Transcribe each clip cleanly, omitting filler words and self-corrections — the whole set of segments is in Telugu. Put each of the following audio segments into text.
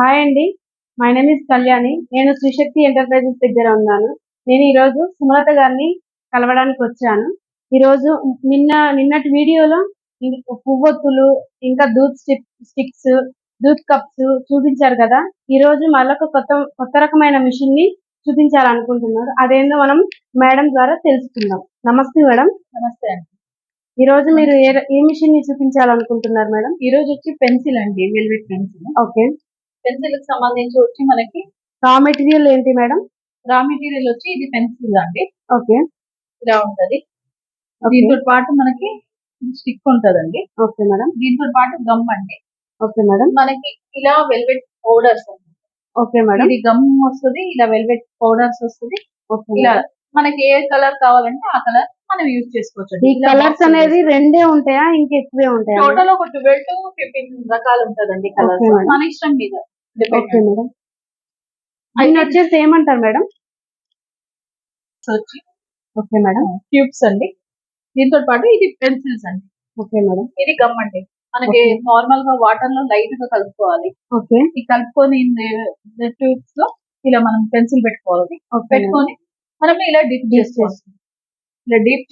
హాయ్ అండి. My name is Kalyani. నేను శ్రీశక్తి ఎంటర్ప్రైజెస్ దగ్గర ఉన్నాను. నేను ఈరోజు సుమలత గారిని కలవడానికి వచ్చాను. ఈరోజు నిన్నటి వీడియోలో పువ్వొత్తులు, ఇంకా దూత్ స్టిక్స్, దూత్ కప్స్ చూపించారు కదా. ఈరోజు మళ్ళొక కొత్త రకమైన మిషన్ ని చూపించాలనుకుంటున్నారు. అదేందో మనం మేడం ద్వారా తెలుసుకుందాం. నమస్తే మేడం. నమస్తే అండి. ఈ రోజు మీరు ఏ మిషన్ ని చూపించాలనుకుంటున్నారు మేడం? ఈ రోజు వచ్చి పెన్సిల్ అండి, వెల్వెట్ పెన్సిల్. ఓకే. పెన్సిల్ కి సంబంధించి వచ్చి మనకి రా మెటీరియల్ ఏంటి మేడం? రా మెటీరియల్ వచ్చి ఇది పెన్సిల్ అండి. ఓకే. ఇలా ఉంటది. దీంతో పాటు మనకి స్టిక్ ఉంటదండి. Okay madam. దీంతో పాటు గమ్ అండి. Okay madam. మనకి ఇలా వెల్వెట్ పౌడర్స్. Okay madam. ఇది గమ్ వస్తుంది, ఇలా వెల్వెట్ పౌడర్స్ వస్తుంది. ఇలా మనకి ఏ కలర్ కావాలంటే ఆ కలర్ మనం యూజ్ చేసుకోవచ్చు. ఈ కలర్స్ అనేది రెండే ఉంటాయా, ఇంకా ఎక్కువే ఉంటాయా? టోటల్ ఒక 12 to 15 రకాలు ఉంటదండి కలర్స్. మన ఇష్టం మీద. Okay madam. అన్ని వచ్చేసి ఏమంటారు మేడం? Okay madam. ట్యూబ్స్ అండి. దీంతో పాటు ఇది పెన్సిల్స్ అండి. Okay madam. ఇది గమ్ అండి. మనకి నార్మల్ గా వాటర్ లో లైట్ గా కలుపుకోవాలి. ఓకే. ఈ కలుపుకొని ట్యూబ్స్ లో ఇలా మనం పెన్సిల్ పెట్టుకోవాలి. పెట్టుకొని మనం ఇలా డీప్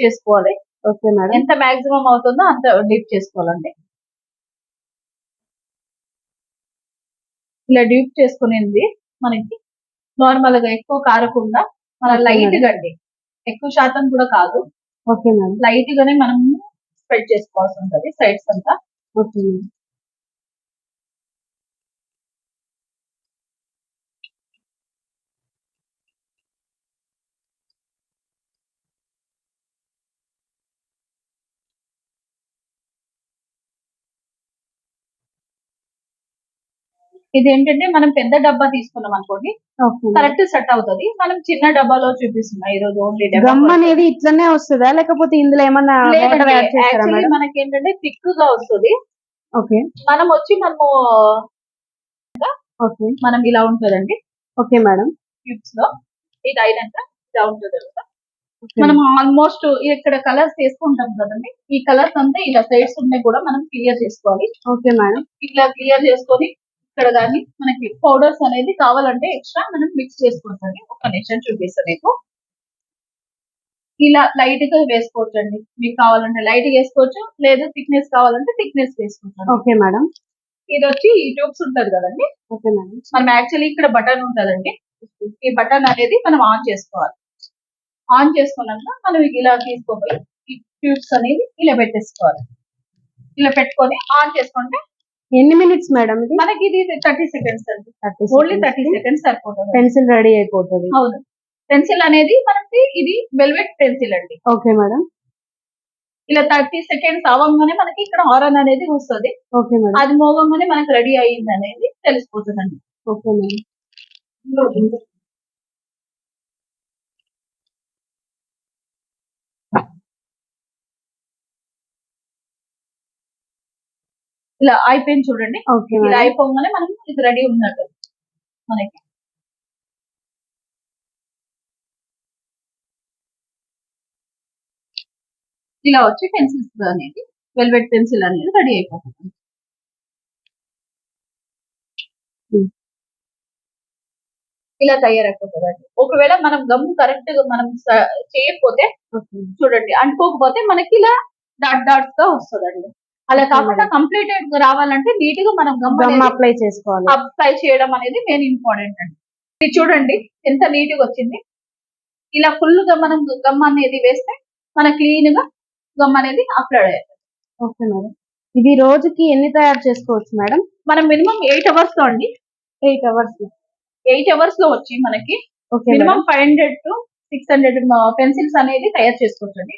చేసుకోవాలి. Okay madam. ఎంత మాక్సిమం అవుతుందో అంత డీప్ చేసుకోవాలండి. ఇలా డీప్ చేసుకునేది మనకి నార్మల్ గా ఎక్కువ కారకుండా మన లైట్ గా అండి, ఎక్కువ శాతం కూడా కాదు. Okay madam. లైట్ గానే మనం స్ప్రెడ్ చేసుకోవాల్సి ఉంటది సైడ్స్ అంతా. Okay madam. ఇది ఏంటంటే మనం పెద్ద డబ్బా తీసుకున్నాం అనుకోండి, కరెక్ట్ సెట్ అవుతుంది. మనం చిన్న డబ్బాలో చూపిస్తున్నాం ఈ రోజు. ఓన్లీ గమ్ అనేది ఇట్లనే వస్తుందా, లేకపోతే ఇందులో ఏమన్నా వాటర్ యాడ్ చేస్తారా మేడం? మనకి ఏంటంటే థిక్ గా వస్తుంది. ఓకే. మనము ఓకే. మనం ఇలా ఉంటుందండి. Okay madam. ట్యూబ్స్ లో ఇది అయినాక ఇలా ఉంటుంది. మనం ఆల్మోస్ట్ ఇక్కడ కలర్స్ వేసుకుంటాం కదండి, ఈ కలర్స్ అంతా ఇలా సైడ్స్ ఉన్నాయి కూడా మనం క్లియర్ చేసుకోవాలి. Okay madam. ఇట్లా క్లియర్ చేసుకొని ఇక్కడ కానీ మనకి పౌడర్స్ అనేది కావాలంటే ఎక్స్ట్రా మనం మిక్స్ చేసుకోవచ్చు. ఒక నిమిషం చూపిస్తాను మీకు. ఇలా లైట్ గా వేసుకోవచ్చు అండి. మీకు కావాలంటే లైట్ గా వేసుకోవచ్చు, లేదు థిక్నెస్ కావాలంటే థిక్నెస్ వేసుకోవచ్చు. Okay madam. ఇది వచ్చి ఈ ట్యూబ్స్ ఉంటది కదండి. Okay madam. మనం యాక్చువల్లీ ఇక్కడ బటన్ ఉంటదండి. ఈ బటన్ అనేది మనం ఆన్ చేసుకోవాలి. ఆన్ చేసుకున్నాక మనం ఇలా తీసుకోపోయి ఈ ట్యూబ్స్ అనేది ఇలా పెట్టేసుకోవాలి. ఇలా పెట్టుకొని ఆన్ చేసుకుంటే ఎన్ని మినిట్స్ మేడం ఇది? మనకి ఇది 30 సెకండ్స్ అండి. ఓన్లీ 30 సెకండ్స్ సరిపోతుంది. పెన్సిల్ రెడీ అయిపోతుంది. అవును. పెన్సిల్ అనేది మనకి ఇది వెల్వెట్ పెన్సిల్ అండి. Okay madam. ఇలా 30 సెకండ్స్ అవ్వగానే మనకి ఇక్కడ హారన్ అనేది వస్తుంది. Okay madam. అది మోగంగానే మనకి రెడీ అయ్యింది అనేది తెలిసిపోతుందండి. Okay madam. ఇలా అయిపోయింది చూడండి. ఓకే. ఇలా అయిపోగానే మనం ఇది రెడీ ఉన్నట్టు మనకి. ఇలా వచ్చి పెన్సిల్స్ అనేది వెల్వెట్ పెన్సిల్ అనేది రెడీ అయిపోతుంది. ఇలా తయారైపోతుందండి. ఒకవేళ మనం గమ్ కరెక్ట్ గా మనం చేయకపోతే చూడండి, అంటుకోకపోతే మనకి ఇలా డాట్స్ గా వస్తుందండి. అలా కాకుండా కంప్లీటెడ్ రావాలంటే నీట్ గా మనం గమ్ అప్లై చేసుకోవాలి. అప్లై చేయడం అనేది మెయిన్ ఇంపార్టెంట్ అండి. ఇది చూడండి ఎంత నీట్ గా వచ్చింది. ఇలా ఫుల్ గా మనం గమ్ అనేది వేస్తే మన క్లీన్ గా గమ్ అనేది అప్లై అవుతుంది. Okay madam. ఇది రోజుకి ఎన్ని తయారు చేసుకోవచ్చు మేడం? మనం మినిమం 8 అవర్స్ లో అండి. 8 అవర్స్ 8 అవర్స్ లో వచ్చి మనకి మినిమం 500 to 600 పెన్సిల్స్ అనేది తయారు చేసుకోవచ్చు అండి.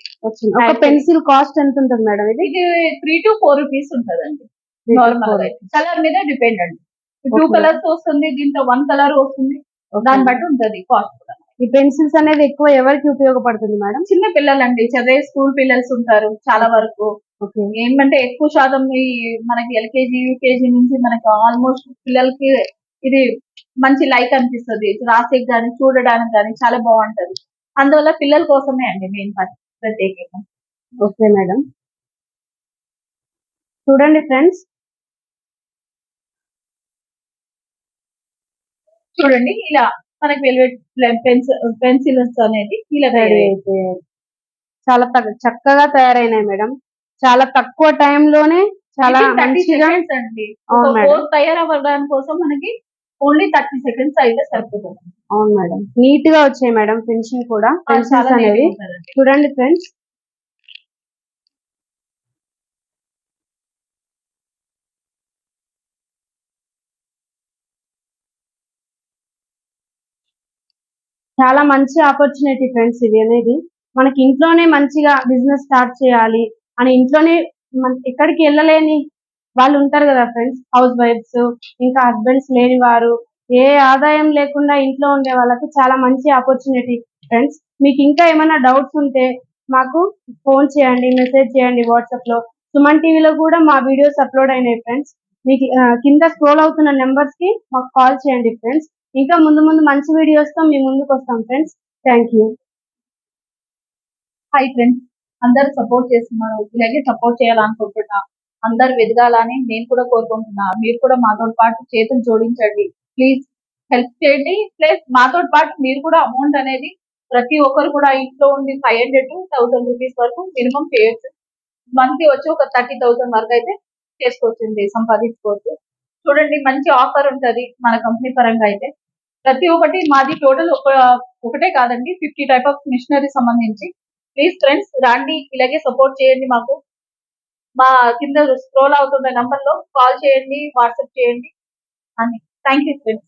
ఒక పెన్సిల్ కాస్ట్ ఎంత ఉంటుంది మేడం? ఇది 3 to 4 రూపీస్ ఉంటదండి. నార్మల్ కలర్ మీద డిపెండ్ అండి. 2 కలర్స్ వస్తుంది, దీంట్లో 1 కలర్ వస్తుంది. దాన్ని బట్టి ఉంటది కాస్ట్ కూడా. ఈ పెన్సిల్స్ అనేది ఎక్కువ ఎవరికి ఉపయోగపడుతుంది మేడం? చిన్న పిల్లలండి, చదివే స్కూల్ పిల్లలు ఉంటారు చాలా వరకు. ఏమంటే ఎక్కువ శాతం మనకి ఎల్కేజీ యూకేజీ నుంచి మనకి ఆల్మోస్ట్ పిల్లలకి ఇది మంచి లైక్ అనిపిస్తుంది. రాసేకి కానీ చూడడానికి కానీ చాలా బాగుంటది. అందువల్ల పిల్లల కోసమే అండి మెయిన్ ప్రత్యేకంగా. Okay madam. చూడండి ఫ్రెండ్స్, చూడండి ఇలా మనకి వెల్వెట్ పెన్సిల్స్ అనేది ఇలా రెడీ రెడీ అయిపోయాయి. చాలా చక్కగా తయారైనాయి మేడం. చాలా తక్కువ టైంలోనే చాలా మంచిగా అండి. అవును ఒక మేడం. కోర్ తయారవ్వడం కోసం మనకి ఓన్లీ 30 సెకండ్స్ అయితే సరిపోతుంది. అవును మేడం. నీట్ గా వచ్చాయి మేడం ఫినిషింగ్ కూడా చాలా పెన్సిల్స్ నీట్గా అనేవి. ఉంటుందండి. చూడండి ఫ్రెండ్స్. చాలా మంచి ఆపర్చునిటీ ఫ్రెండ్స్ ఇది అనేది. మనకి ఇంట్లోనే మంచిగా బిజినెస్ స్టార్ట్ చేయాలి అని ఇంట్లోనే ఎక్కడికి వెళ్ళలేని వాళ్ళు ఉంటారు కదా ఫ్రెండ్స్, హౌస్ వైఫ్స్, ఇంకా హస్బెండ్స్ లేని వారు, ఏ ఆదాయం లేకుండా ఇంట్లో ఉండే వాళ్ళకి చాలా మంచి ఆపర్చునిటీ ఫ్రెండ్స్. మీకు ఇంకా ఏమైనా డౌట్స్ ఉంటే మాకు ఫోన్ చేయండి, మెసేజ్ చేయండి వాట్సాప్ లో. సుమన్ టీవీలో కూడా మా వీడియోస్ అప్లోడ్ అయినాయి ఫ్రెండ్స్. మీకు కింద స్క్రోల్ అవుతున్న నెంబర్స్ కి మాకు కాల్ చేయండి ఫ్రెండ్స్. ఇంకా ముందు ముందు మంచి వీడియోస్ తో మీ ముందుకు వస్తాం friends. Thank you. Hi friends, అందరూ సపోర్ట్ చేస్తున్నారు, ఇలాగే సపోర్ట్ చేయాలనుకుంటున్నా. అందరు ఎదగాలని నేను కూడా కోరుకుంటున్నా. మీరు కూడా మాతో పాటు చేతులు జోడించండి, ప్లీజ్ హెల్ప్ చేయండి. ప్లస్ మాతో పాటు మీరు కూడా అమౌంట్ అనేది ప్రతి ఒక్కరు కూడా ఇంట్లో ఉండి 500 to 1000 రూపీస్ వరకు మినిమం చేయొచ్చు. మంత్లీ వచ్చి ఒక 30,000 వరకు అయితే చేసుకోవచ్చండి, సంపాదించుకోవచ్చు. చూడండి మంచి ఆఫర్ ఉంటది మన కంపెనీ పరంగా అయితే. ప్రతి ఒక్కటి మాది టోటల్ ఒకటే కాదండి, 50 టైప్ ఆఫ్ మిషనరీ సంబంధించి. ప్లీజ్ ఫ్రెండ్స్ రండి, ఇలాగే సపోర్ట్ చేయండి మాకు. మా కింద స్క్రోల్ అవుతున్న నంబర్ లో కాల్ చేయండి, వాట్సాప్ చేయండి అని. Thank you friends.